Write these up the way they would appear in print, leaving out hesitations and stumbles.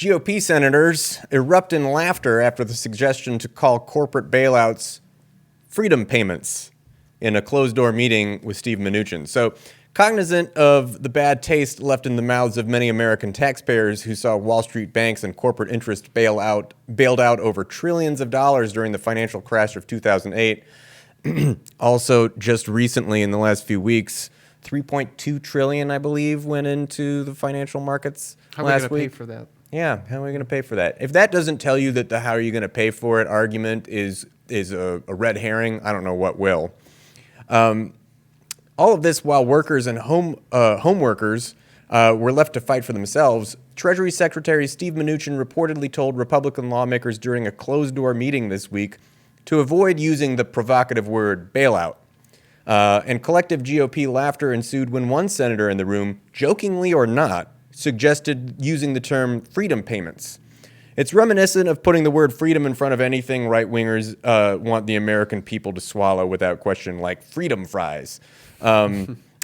GOP senators erupt in laughter after the suggestion to call corporate bailouts freedom payments in a closed-door meeting with Steve Mnuchin. So, cognizant of the bad taste left in the mouths of many American taxpayers who saw Wall Street banks and corporate interests bailed out over trillions of dollars during the financial crash of 2008, also just recently in the last few weeks, 3.2 trillion, I believe, went into the financial markets How are we last going to week. pay for that? Yeah, how are we going to pay for that? If that doesn't tell you that the how are you going to pay for it argument is a red herring, I don't know what will. All of this while workers and home workers were left to fight for themselves. Treasury Secretary Steve Mnuchin reportedly told Republican lawmakers during a closed-door meeting this week to avoid using the provocative word bailout. And collective GOP laughter ensued when one senator in the room, jokingly or not, suggested using the term freedom payments. It's reminiscent of putting the word freedom in front of anything right-wingers want the American people to swallow without question, like freedom fries,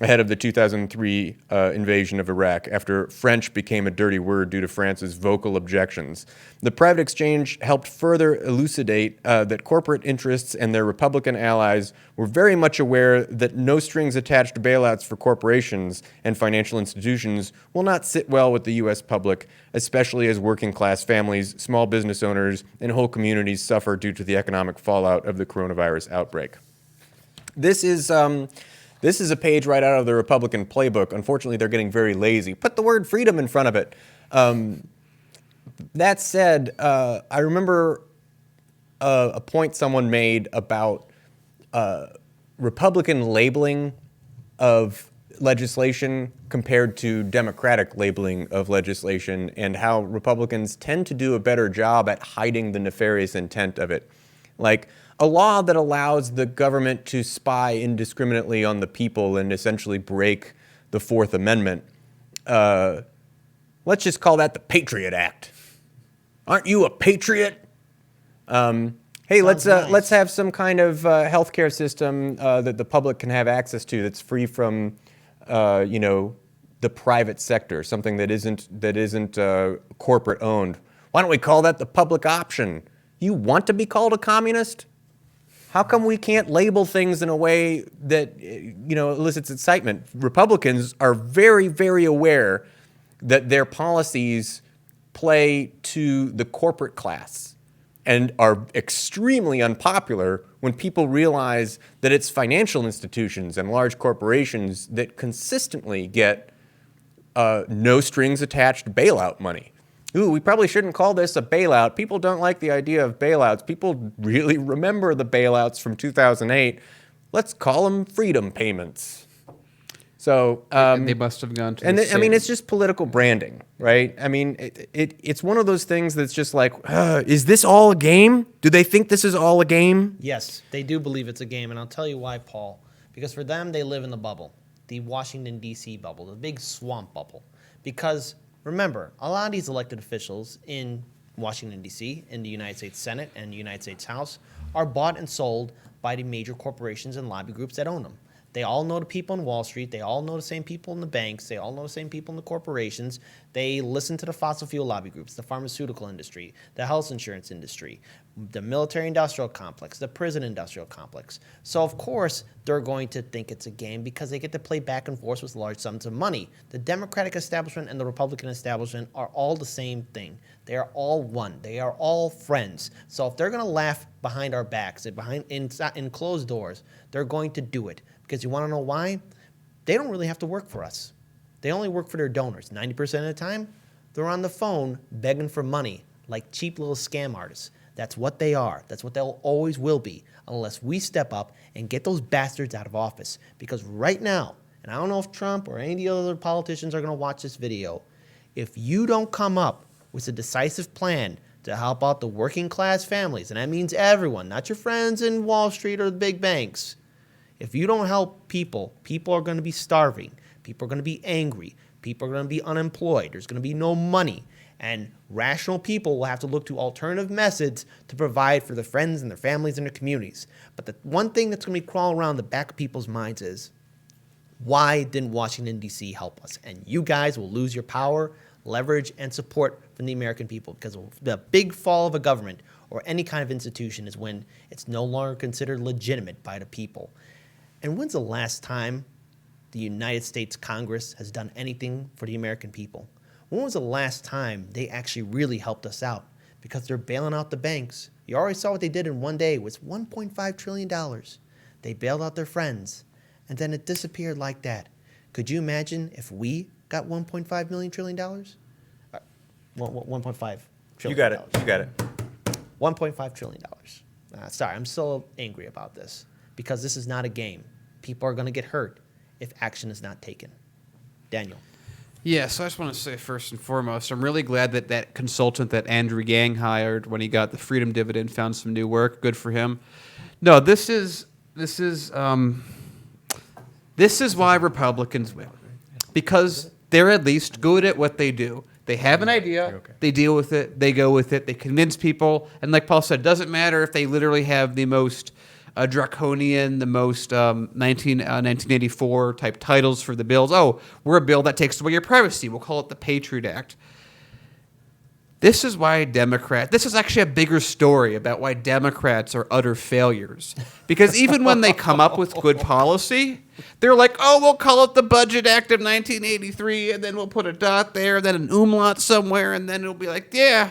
ahead of the 2003 invasion of Iraq, after French became a dirty word due to France's vocal objections. The private exchange helped further elucidate that corporate interests and their Republican allies were very much aware that no strings attached bailouts for corporations and financial institutions will not sit well with the U.S. public, especially as working-class families, small business owners, and whole communities suffer due to the economic fallout of the coronavirus outbreak. This is a page right out of the Republican playbook. Unfortunately, they're getting very lazy. Put the word freedom in front of it. That said, I remember a point someone made about Republican labeling of legislation compared to Democratic labeling of legislation, and how Republicans tend to do a better job at hiding the nefarious intent of it. Like, a law that allows the government to spy indiscriminately on the people and essentially break the Fourth Amendment. Let's just call that the Patriot Act. Aren't you a patriot? Hey, let's have some kind of healthcare system that the public can have access to that's free from, the private sector, something that isn't corporate owned. Why don't we call that the public option? You want to be called a communist? How come we can't label things in a way that, elicits excitement? Republicans are very, very aware that their policies play to the corporate class and are extremely unpopular when people realize that it's financial institutions and large corporations that consistently get no strings attached bailout money. Ooh, we probably shouldn't call this a bailout. People don't like the idea of bailouts. People really remember the bailouts from 2008. Let's call them freedom payments. So they must have gone to. It's just political branding, right? I mean, it's one of those things that's just like, is this all a game? Do they think this is all a game? Yes, they do believe it's a game, and I'll tell you why, Paul. Because for them, they live in the bubble, the Washington, D.C. bubble, the big swamp bubble. Because remember, a lot of these elected officials in Washington, D.C., in the United States Senate and the United States House are bought and sold by the major corporations and lobby groups that own them. They all know the people on Wall Street. They all know the same people in the banks. They all know the same people in the corporations. They listen to the fossil fuel lobby groups, the pharmaceutical industry, the health insurance industry, the military-industrial complex, the prison-industrial complex. So, of course, they're going to think it's a game because they get to play back and forth with large sums of money. The Democratic establishment and the Republican establishment are all the same thing. They are all one. They are all friends. So if they're going to laugh behind our backs, in closed doors, they're going to do it. Because you want to know why? They don't really have to work for us. They only work for their donors. 90% of the time, they're on the phone begging for money, like cheap little scam artists. That's what they are. That's what they'll always will be, unless we step up and get those bastards out of office. Because right now, and I don't know if Trump or any of the other politicians are going to watch this video, if you don't come up with a decisive plan to help out the working class families, and that means everyone, not your friends in Wall Street or the big banks. If you don't help people, people are going to be starving. People are going to be angry. People are going to be unemployed. There's going to be no money. And rational people will have to look to alternative methods to provide for their friends and their families and their communities. But the one thing that's going to be crawling around the back of people's minds is, why didn't Washington, D.C. help us? And you guys will lose your power leverage, and support from the American people, because the big fall of a government or any kind of institution is when it's no longer considered legitimate by the people. And when's the last time the United States Congress has done anything for the American people? When was the last time they actually really helped us out? Because they're bailing out the banks. You already saw what they did in one day with $1.5 trillion. They bailed out their friends, and then it disappeared like that. Could you imagine if we got $1.5 million trillion? 1.5 trillion. You got it. You got it. $1.5 trillion. Sorry, I'm so angry about this because this is not a game. People are going to get hurt if action is not taken. Daniel. Yeah, so I just want to say first and foremost, I'm really glad that that consultant that Andrew Yang hired when he got the freedom dividend found some new work. Good for him. No, this is why Republicans win, because they're at least good at what they do. They have an idea, they deal with it, they go with it, they convince people, and like Paul said, it doesn't matter if they literally have the most draconian, the most 1984 type titles for the bills. Oh, we're a bill that takes away your privacy. We'll call it the Patriot Act. This is why this is actually a bigger story about why Democrats are utter failures. Because even when they come up with good policy, they're like, oh, we'll call it the Budget Act of 1983, and then we'll put a dot there, then an umlaut somewhere, and then it'll be like, yeah.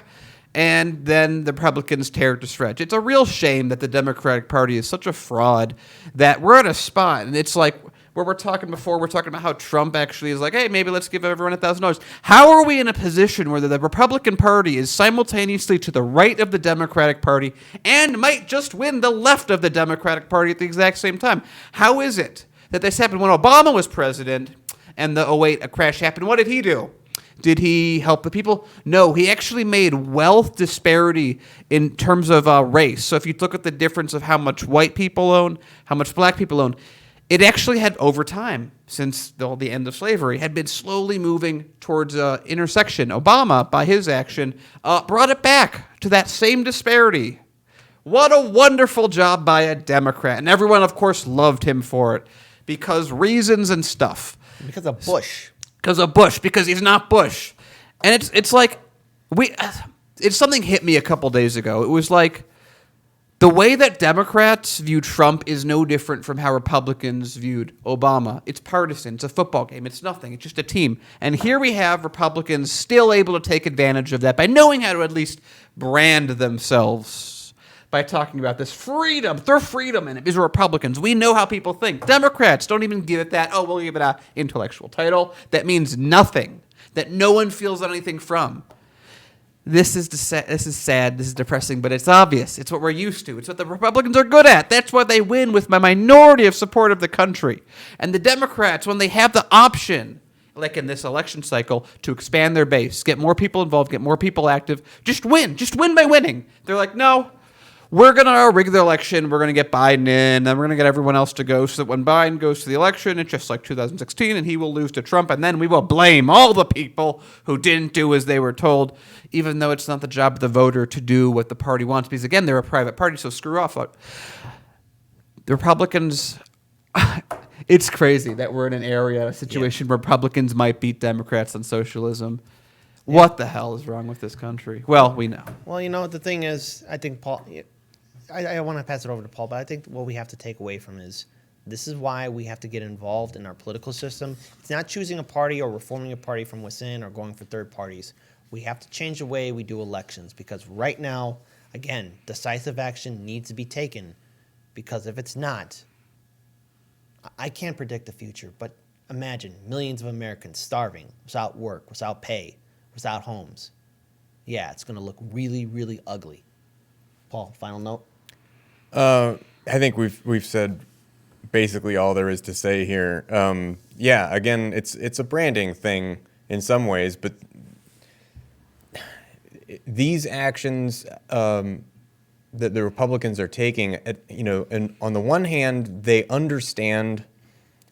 And then the Republicans tear it to shreds. It's a real shame that the Democratic Party is such a fraud that we're at a spot, and it's like where we're talking about how Trump actually is like, hey, maybe let's give everyone $1,000. How are we in a position where the Republican Party is simultaneously to the right of the Democratic Party and might just win the left of the Democratic Party at the exact same time? How is it that this happened when Obama was president and the '08 crash happened? What did he do? Did he help the people? No, he actually made wealth disparity in terms of race. So if you look at the difference of how much white people own, how much black people own, it actually had, over time, since the end of slavery, had been slowly moving towards intersection. Obama, by his action, brought it back to that same disparity. What a wonderful job by a Democrat. And everyone, of course, loved him for it because reasons and stuff. Because of Bush. Because he's not Bush. And it's like, something hit me a couple days ago. It was like, the way that Democrats view Trump is no different from how Republicans viewed Obama. It's partisan. It's a football game. It's nothing. It's just a team. And here we have Republicans still able to take advantage of that by knowing how to at least brand themselves by talking about this freedom. Throw freedom in it. These are Republicans. We know how people think. Democrats don't even give it that, oh, we'll give it an intellectual title. That means nothing. That no one feels anything from. This is sad, this is depressing, but it's obvious. It's what we're used to. It's what the Republicans are good at. That's why they win with my minority of support of the country. And the Democrats, when they have the option, like in this election cycle, to expand their base, get more people involved, get more people active, just win. Just win by winning. They're like, no, we're going to rig the election. We're going to get Biden in, then we're going to get everyone else to go so that when Biden goes to the election, it's just like 2016, and he will lose to Trump, and then we will blame all the people who didn't do as they were told, even though it's not the job of the voter to do what the party wants, because, again, they're a private party, so screw off. The Republicans, it's crazy that we're in a situation where Republicans might beat Democrats on socialism. Yeah. What the hell is wrong with this country? Well, we know. Well, you know, the thing is, I think, Paul, I want to pass it over to Paul, but I think what we have to take away from is this is why we have to get involved in our political system. It's not choosing a party or reforming a party from within or going for third parties. We have to change the way we do elections because right now, again, decisive action needs to be taken because if it's not, I can't predict the future, but imagine millions of Americans starving, without work, without pay, without homes. Yeah, it's going to look really, really ugly. Paul, final note? I think we've said basically all there is to say here. Yeah, again, it's a branding thing in some ways, but these actions that the Republicans are taking, and on the one hand, they understand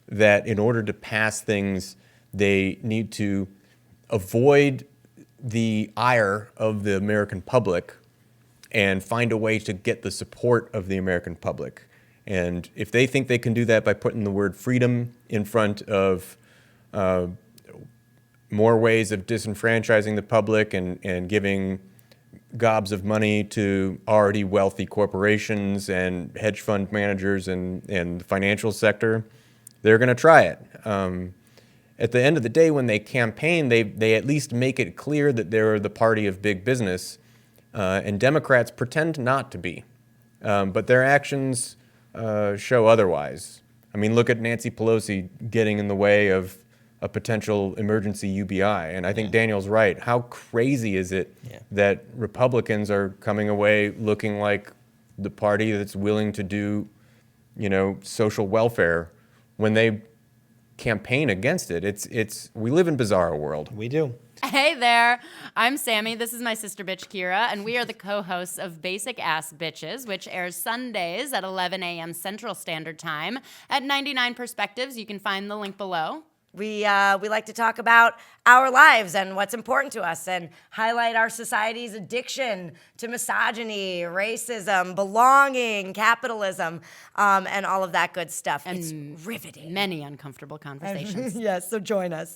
that in order to pass things, they need to avoid the ire of the American public and find a way to get the support of the American public. And if they think they can do that by putting the word freedom in front of more ways of disenfranchising the public and giving gobs of money to already wealthy corporations and hedge fund managers and the financial sector, they're going to try it. At the end of the day, when they campaign, they at least make it clear that they're the party of big business, and Democrats pretend not to be. But their actions show otherwise. I mean, look at Nancy Pelosi getting in the way of a potential emergency UBI. And I think Daniel's right. How crazy is it that Republicans are coming away looking like the party that's willing to do, social welfare when they campaign against it? We live in bizarre world. We do. Hey there, I'm Sammy. This is my sister bitch Kira, and we are the co-hosts of Basic Ass Bitches, which airs Sundays at 11 a.m. Central Standard Time at 99 Perspectives. You can find the link below. We like to talk about our lives and what's important to us and highlight our society's addiction to misogyny, racism, belonging, capitalism, and all of that good stuff. It's riveting. Many uncomfortable conversations. Yes, so join us.